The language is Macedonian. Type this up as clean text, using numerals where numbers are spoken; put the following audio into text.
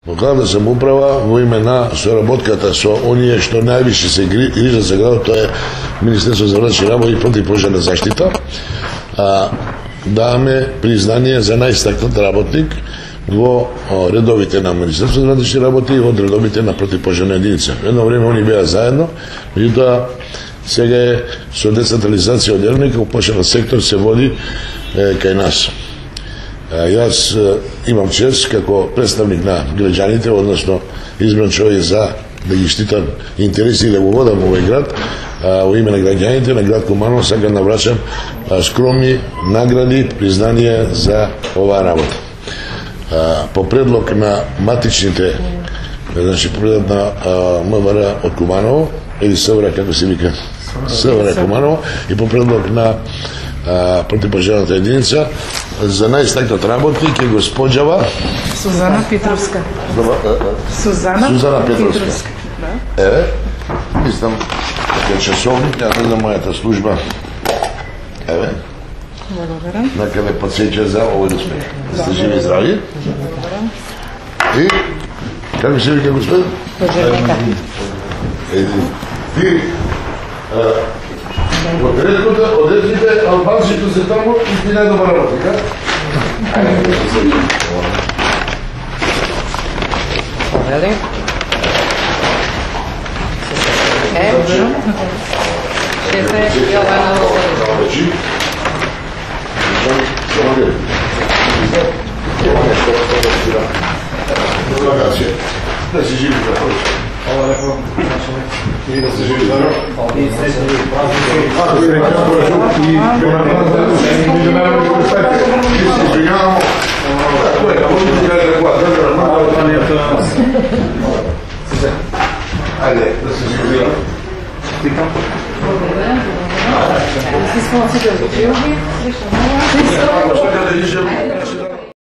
Локална самоуправа во име на соработката со оние што највише се грижат за градот, тоа е Министерство за внатрешни работи и противпожарна заштита, даваме признание за најстакнат работник во редовите на Министерство за внатрешни работи и во редовите на противпожарна единица. Едно време они беа заедно, меѓутоа сега е со децентрализација од Ерменика, почнал сектор се води кај нас. Јас имам чест како представник на граѓаните, односно избран човек за да ги штитам интереси и да го водам овој град, во име на граѓаните на град Куманово сакам да врачам скромни награди, признание за оваа работа. По предлог на матичните, значи предлог на МВР од Куманово, или СВР како се вика, СВР Куманово, и по предлог на противпожарната единица за најстакнат работник е госпоđава Сузана Петровска. Сузана Петровска. Еве, мислам дека часовник на мојата служба. Еве. Благодарам. Накаде подсеќа за овој успех. Да сте живи и здрави. Благодарам. И како се вика господин? Пожарника. И одредите албанците се таму и ти најдобра работа, Повели. Шефе Јована Лозович. Да се живи за повече. Hvala lepo, i da ste živi dobro. I srećni praznik. Hvala izvinjavamo. Tako je, kako ćemo gledati rekao. Ajde, da se živi dobro. Stikam. Благодаря. Сви smo se dođeli. Svi što malo.